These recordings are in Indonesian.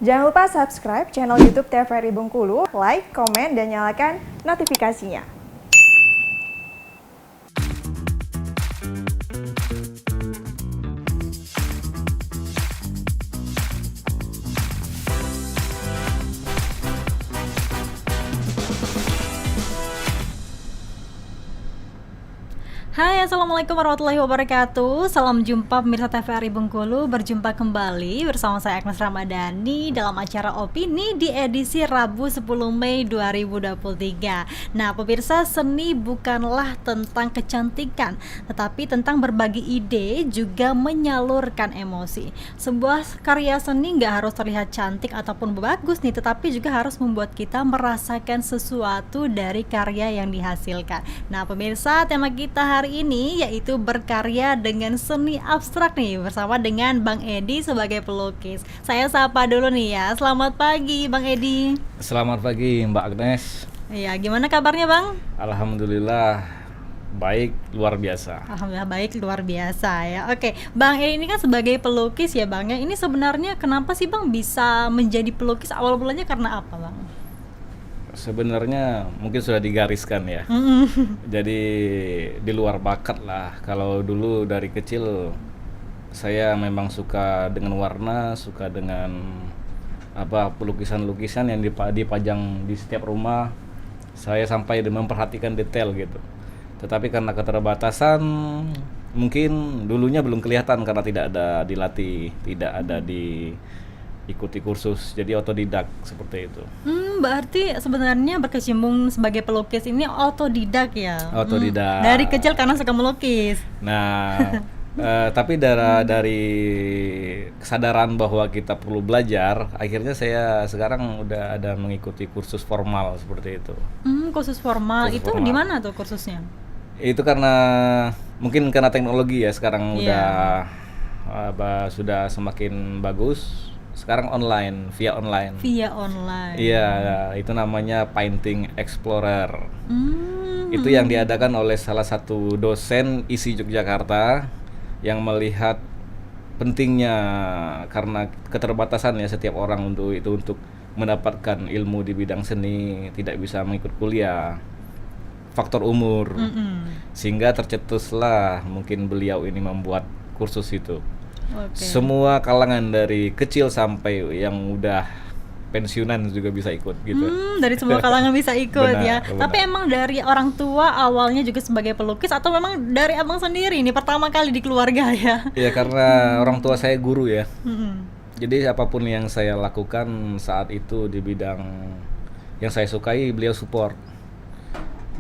Jangan lupa subscribe channel YouTube TVRI Bengkulu, like, komen, dan nyalakan notifikasinya. Hai, Assalamualaikum warahmatullahi wabarakatuh. Salam jumpa pemirsa TVRI Bengkulu. Berjumpa kembali bersama saya Agnes Ramadhani dalam acara Opini di edisi Rabu 10 Mei 2023. Nah, pemirsa, seni bukanlah tentang kecantikan, tetapi tentang berbagi ide, juga menyalurkan emosi. Sebuah karya seni nggak harus terlihat cantik ataupun bagus nih, tetapi juga harus membuat kita merasakan sesuatu dari karya yang dihasilkan. Nah, pemirsa, tema kita hari ini yaitu berkarya dengan seni abstrak nih, bersama dengan Bang Edi sebagai pelukis. Saya sapa dulu nih ya. Selamat pagi Bang Edi. Selamat pagi Mbak Agnes. Iya, gimana kabarnya Bang? Alhamdulillah baik, luar biasa. Alhamdulillah baik, luar biasa ya. Oke, Bang Edi ini kan sebagai pelukis ya Bang ya. Ini sebenarnya kenapa sih Bang bisa menjadi pelukis? Awal mulanya karena apa Bang? Sebenarnya mungkin sudah digariskan ya. Jadi di luar bakat lah. Kalau dulu dari kecil saya memang suka dengan warna, suka dengan lukisan-lukisan yang dipajang di setiap rumah. Saya sampai memperhatikan detail gitu. Tetapi karena keterbatasan, mungkin dulunya belum kelihatan karena tidak ada dilatih, tidak ada ikuti kursus, jadi otodidak seperti itu. Berarti sebenarnya berkecimpung sebagai pelukis ini otodidak ya? Otodidak. Dari kecil karena suka melukis. Nah, tapi dari kesadaran bahwa kita perlu belajar, akhirnya saya sekarang udah ada mengikuti kursus formal seperti itu. Kursus formal. Kursus itu formal. di mana tuh kursusnya? Itu karena mungkin karena teknologi ya sekarang sudah semakin bagus. Sekarang via online. Via online. Iya, itu namanya Painting Explorer. Itu yang diadakan oleh salah satu dosen ISI Yogyakarta yang melihat pentingnya karena keterbatasan ya setiap orang untuk mendapatkan ilmu di bidang seni, tidak bisa mengikut kuliah, faktor umur, sehingga tercetuslah mungkin beliau ini membuat kursus itu. Okay. Semua kalangan dari kecil sampai yang udah pensiunan juga bisa ikut gitu. Dari semua kalangan bisa ikut. Benar. Tapi emang dari orang tua awalnya juga sebagai pelukis atau memang dari abang sendiri ini pertama kali di keluarga ya? Ya karena orang tua saya guru ya. Jadi apapun yang saya lakukan saat itu di bidang yang saya sukai, beliau support.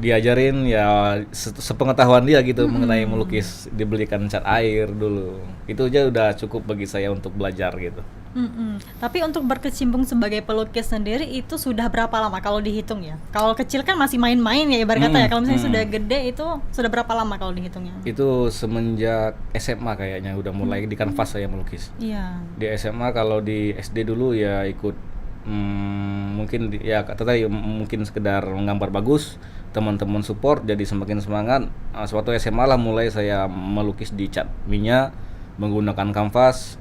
Diajarin ya sepengetahuan dia gitu mengenai melukis, dibelikan cat air dulu. Itu aja udah cukup bagi saya untuk belajar gitu. Tapi untuk berkecimpung sebagai pelukis sendiri itu sudah berapa lama kalau dihitung ya? Kalau kecil kan masih main-main ya ibarat kata ya. Kalau misalnya sudah gede itu sudah berapa lama kalau dihitungnya? Itu semenjak SMA kayaknya udah mulai di kanvas saya melukis. Iya. Di SMA, kalau di SD dulu ya ikut mungkin mungkin sekedar menggambar bagus, teman-teman support jadi semakin semangat. Suatu SMA lah mulai saya melukis di cat minyak menggunakan kanvas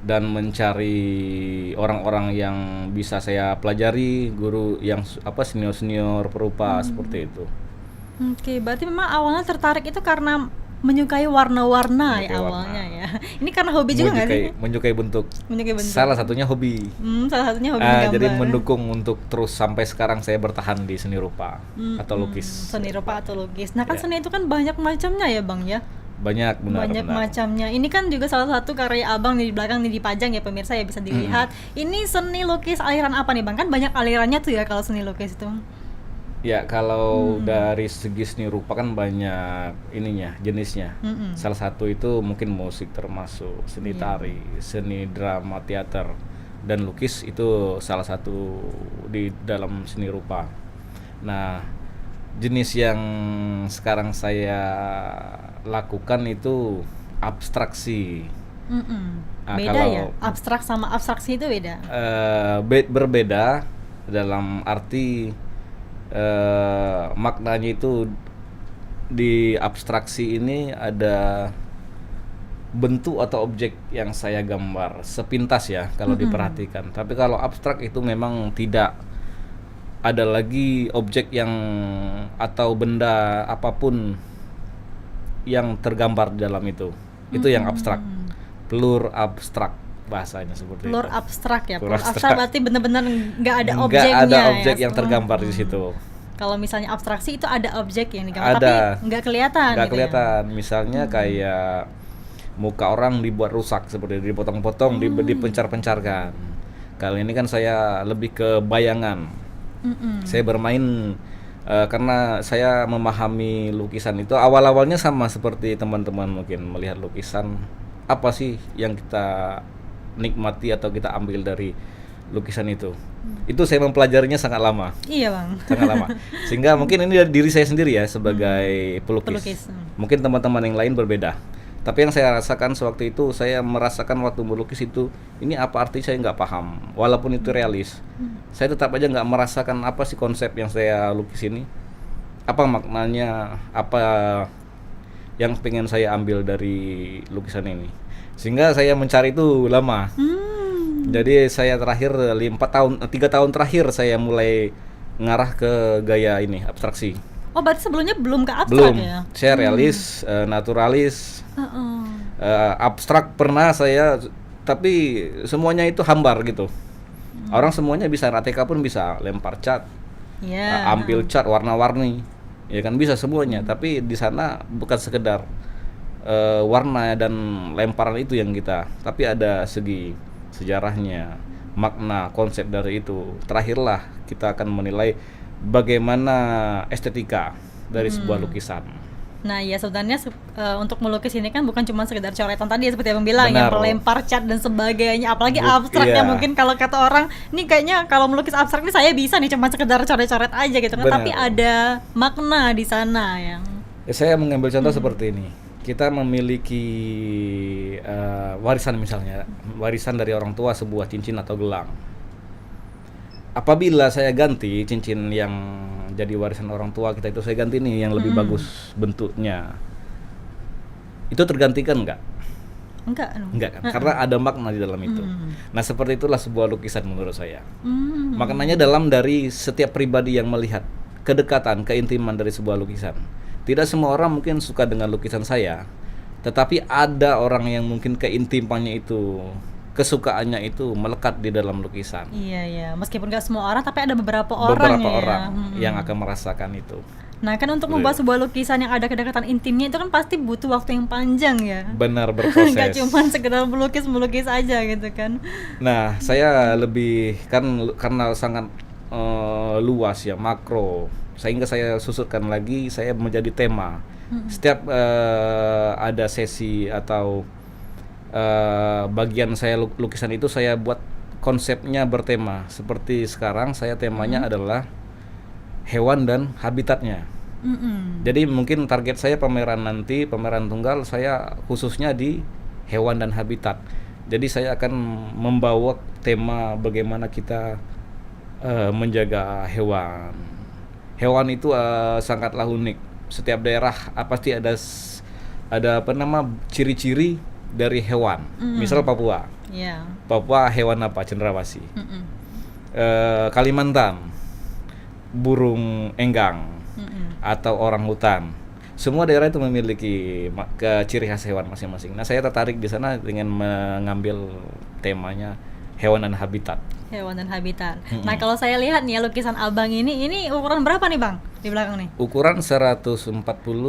dan mencari orang-orang yang bisa saya pelajari, guru yang senior-senior perupa seperti itu. Oke, berarti memang awalnya tertarik itu karena menyukai warna-warna ya awalnya ya. Ini karena hobi juga nggak sih? Menyukai bentuk. Menyukai bentuk. Salah satunya hobi. Salah satunya hobi gambar. Jadi mendukung untuk terus sampai sekarang saya bertahan di seni rupa atau lukis. Seni rupa atau lukis. Nah kan seni itu kan banyak macamnya ya Bang ya? Banyak, benar. Macamnya. Ini kan juga salah satu karya abang nih di belakang nih dipajang ya pemirsa ya, bisa dilihat. Ini seni lukis aliran apa nih Bang? Kan banyak alirannya tuh ya kalau seni lukis itu. Ya kalau dari segi seni rupa kan banyak jenisnya. Salah satu itu mungkin musik termasuk, seni tari, seni drama, teater, dan lukis itu salah satu di dalam seni rupa. Nah, jenis yang sekarang saya lakukan itu abstraksi. Beda ya? Abstrak sama abstraksi itu beda? Berbeda dalam arti maknanya itu di abstraksi ini ada bentuk atau objek yang saya gambar sepintas ya kalau diperhatikan. Tapi kalau abstrak itu memang tidak ada lagi objek yang atau benda apapun yang tergambar di dalam itu. Itu yang abstrak. Plur abstrak bahasanya seperti Plur itu. abstrak ya. Plur Plur abstrak abstrak. berarti benar-benar nggak ada Nggak objeknya ada ya. objek yang tergambar di situ. Kalau misalnya abstraksi itu ada objek yang digambar, Ada. tapi nggak kelihatan. Nggak gitu kelihatan. Misalnya kayak muka orang dibuat rusak seperti dipotong-potong, dipencar-pencarkan. Kali ini kan saya lebih ke bayangan. Saya bermain karena saya memahami lukisan itu awal-awalnya sama seperti teman-teman mungkin melihat lukisan, apa sih yang kita nikmati atau kita ambil dari lukisan itu. Itu saya mempelajarinya sangat lama. Iya bang. Sangat lama. Sehingga mungkin ini dari diri saya sendiri ya sebagai pelukis. Pelukis. Mungkin teman-teman yang lain berbeda. Tapi yang saya rasakan sewaktu itu, saya merasakan waktu melukis itu, ini apa arti saya nggak paham. Walaupun itu realis, saya tetap aja nggak merasakan apa sih konsep yang saya lukis ini, apa maknanya, apa yang pengen saya ambil dari lukisan ini. Sehingga saya mencari itu lama. Jadi saya terakhir 3 tahun terakhir saya mulai ngarah ke gaya ini abstraksi. Oh berarti sebelumnya belum ke abstrak Belum, ya? saya realis, naturalis, abstrak pernah saya, tapi semuanya itu hambar gitu. Orang semuanya bisa, ATK pun bisa lempar cat, Iya. ambil cat warna-warni, ya kan bisa semuanya. Tapi di sana bukan sekedar warna dan lemparan itu yang kita, tapi ada segi sejarahnya, makna, konsep dari itu. Terakhirlah kita akan menilai bagaimana estetika dari sebuah lukisan. Nah ya sebenarnya untuk melukis ini kan bukan cuma sekedar coretan tadi ya, seperti abang bilang yang Benar. melempar cat dan sebagainya, apalagi abstrak ya. Iya. Mungkin kalau kata orang ini kayaknya kalau melukis abstrak ini saya bisa nih cuma sekedar coret-coret aja gitu kan, Benar. tapi ada makna di sana yang Saya mengambil contoh seperti ini. Kita memiliki warisan misalnya, warisan dari orang tua sebuah cincin atau gelang. Apabila saya ganti cincin yang jadi warisan orang tua kita itu, saya ganti nih yang lebih bagus bentuknya, itu tergantikan nggak? Enggak kan? Karena ada makna di dalam itu. Nah seperti itulah sebuah lukisan menurut saya. Maknanya dalam dari setiap pribadi yang melihat kedekatan, keintiman dari sebuah lukisan. Tidak semua orang mungkin suka dengan lukisan saya, tetapi ada orang yang mungkin keintimannya itu, kesukaannya itu melekat di dalam lukisan. Iya ya, meskipun nggak semua orang, tapi ada beberapa orang Beberapa ya. orang yang akan merasakan itu. Nah kan untuk membuat sebuah lukisan yang ada kedekatan intimnya itu kan pasti butuh waktu yang panjang ya. Benar, berproses. Nggak cuma sekedar melukis aja gitu kan. Nah, saya lebih kan karena sangat luas ya, makro. Sehingga saya susutkan lagi, saya menjadi tema. Setiap ada sesi atau bagian saya lukisan itu saya buat konsepnya bertema. Seperti sekarang saya temanya adalah hewan dan habitatnya. Jadi mungkin target saya pameran nanti, pameran tunggal saya khususnya di hewan dan habitat. Jadi saya akan membawa tema bagaimana kita menjaga hewan. Hewan itu sangatlah unik. Setiap daerah pasti ada apa nama ciri-ciri dari hewan. Misal Papua. Iya. Papua hewan apa? Cendrawasih. Kalimantan burung enggang atau orang hutan. Semua daerah itu memiliki ciri khas hewan masing-masing. Nah, saya tertarik di sana dengan mengambil temanya hewan dan habitat. Hewan dan habitat. Nah kalau saya lihat nih ya lukisan abang ini ukuran berapa nih bang di belakang nih? Ukuran 140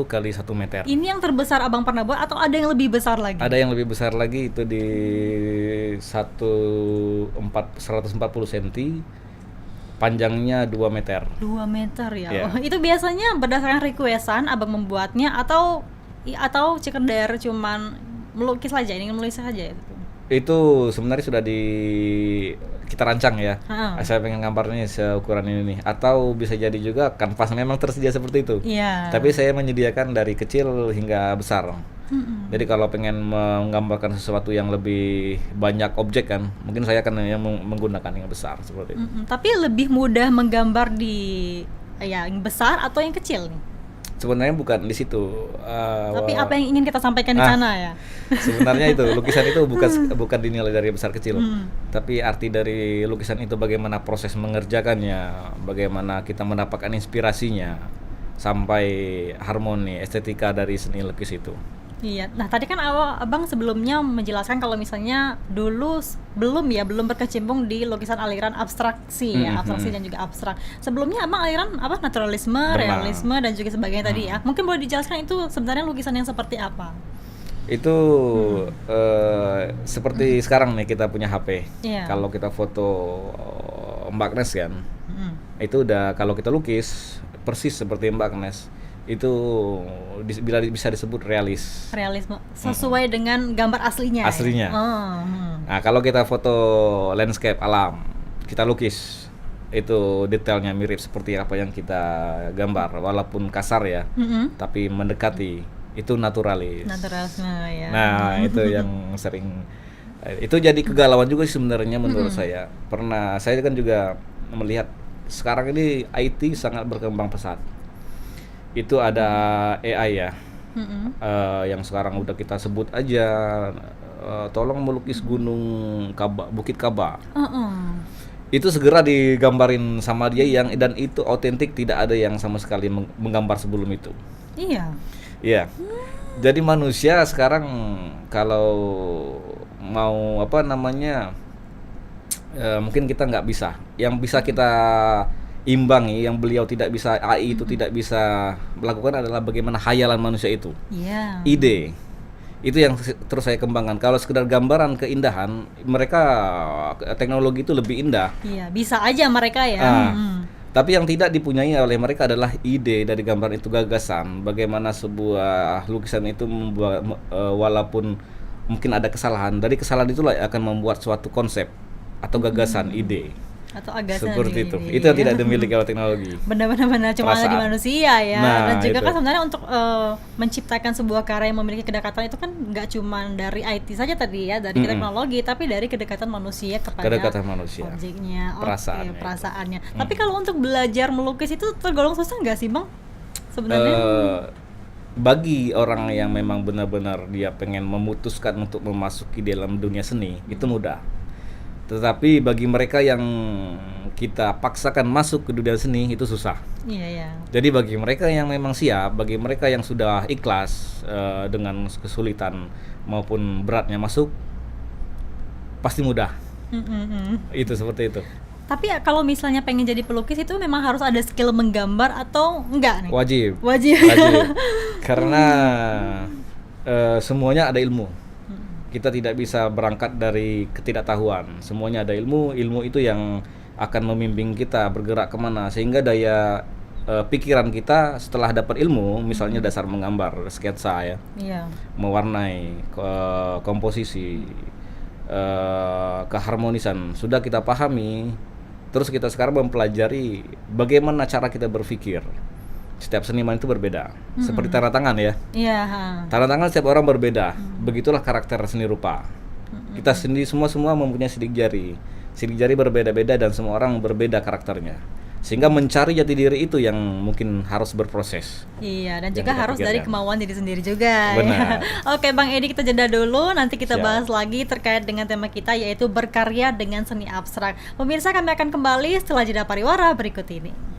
kali 1 meter. Ini yang terbesar abang pernah buat atau ada yang lebih besar lagi? Ada yang lebih besar lagi, itu di 140 cm, panjangnya 2 meter. 2 meter ya. Yeah. Oh, itu biasanya berdasarkan requestan abang membuatnya atau sekedar cuman melukis saja, ingin melukis saja itu? Itu sebenarnya sudah kita rancang ya. Saya pengen gambarnya seukuran ini nih. Atau bisa jadi juga kanvas memang tersedia seperti itu. Iya. Tapi saya menyediakan dari kecil hingga besar. Jadi kalau pengen menggambarkan sesuatu yang lebih banyak objek kan, mungkin saya akan menggunakan yang besar seperti itu. Tapi lebih mudah menggambar di yang besar atau yang kecil nih? Sebenarnya bukan di situ. Tapi apa yang ingin kita sampaikan di sana ya? Sebenarnya itu lukisan itu bukan dinilai dari besar kecil, tapi arti dari lukisan itu bagaimana proses mengerjakannya, bagaimana kita mendapatkan inspirasinya, sampai harmoni estetika dari seni lukis itu. Iya, nah tadi kan abang sebelumnya menjelaskan kalau misalnya dulu belum berkecimpung di lukisan aliran abstraksi ya, abstraksi dan juga abstrak. Sebelumnya abang aliran apa, naturalisme, realisme dan juga sebagainya tadi ya. Mungkin boleh dijelaskan itu sebenarnya lukisan yang seperti apa? Itu seperti sekarang nih kita punya HP. Kalau kita foto Mbak Agnes kan, itu udah kalau kita lukis persis seperti Mbak Agnes. Itu bisa disebut realisme sesuai dengan gambar aslinya. Ya? Nah, kalau kita foto landscape alam, kita lukis, itu detailnya mirip seperti apa yang kita gambar, walaupun kasar ya, tapi mendekati, itu naturalisme ya. Nah, itu yang sering, itu jadi kegalauan juga sebenarnya menurut saya. Saya kan juga melihat sekarang ini IT sangat berkembang pesat. Itu ada AI ya, yang sekarang udah kita sebut aja, tolong melukis gunung Bukit Kaba. Itu segera digambarin sama dia dan itu otentik, tidak ada yang sama sekali menggambar sebelum itu. Iya. Jadi manusia sekarang kalau mau mungkin kita nggak bisa. Yang bisa kita imbangi, yang beliau tidak bisa, AI itu tidak bisa melakukan adalah bagaimana hayalan manusia itu. Ide. Itu yang terus saya kembangkan. Kalau sekedar gambaran keindahan, mereka teknologi itu lebih indah. Iya, bisa aja mereka ya. Tapi yang tidak dipunyai oleh mereka adalah ide dari gambar itu, gagasan. Bagaimana sebuah lukisan itu membuat, walaupun mungkin ada kesalahan, dari kesalahan itulah akan membuat suatu konsep atau gagasan, ide. Atau agasan seperti itu. Itu yang tidak dimiliki oleh teknologi. Benar-benar cuma ada di manusia ya. Dan juga itu. kan sebenarnya untuk menciptakan sebuah karya yang memiliki kedekatan itu kan nggak cuma dari IT saja tadi ya, dari teknologi, tapi dari kedekatan manusia kepada objeknya, perasaannya. Tapi kalau untuk belajar melukis itu tergolong susah nggak sih Bang? Sebenarnya bagi orang yang memang benar-benar dia pengen memutuskan untuk memasuki dalam dunia seni, itu mudah. Tetapi bagi mereka yang kita paksakan masuk ke dunia seni itu susah. Jadi bagi mereka yang memang siap, bagi mereka yang sudah ikhlas dengan kesulitan maupun beratnya masuk, pasti mudah. Itu seperti itu. Tapi kalau misalnya pengen jadi pelukis itu memang harus ada skill menggambar atau enggak nih? Wajib. Karena semuanya ada ilmu. Kita tidak bisa berangkat dari ketidaktahuan. Semuanya ada ilmu. Ilmu itu yang akan membimbing kita bergerak kemana, sehingga daya pikiran kita setelah dapat ilmu, misalnya dasar menggambar, sketsa ya, mewarnai, komposisi, keharmonisan sudah kita pahami. Terus kita sekarang mempelajari bagaimana cara kita berpikir. Setiap seniman itu berbeda. Seperti tanda tangan ya. Tanda tangan setiap orang berbeda. Begitulah karakter seni rupa. Kita sendiri semua mempunyai sidik jari. Sidik jari berbeda-beda dan semua orang berbeda karakternya. Sehingga mencari jati diri itu yang mungkin harus berproses. Dan juga harus dari kemauan diri sendiri juga. Benar. Oke Bang Edi, kita jeda dulu. Nanti kita bahas lagi terkait dengan tema kita, yaitu berkarya dengan seni abstrak. Pemirsa, kami akan kembali setelah jeda pariwara berikut ini.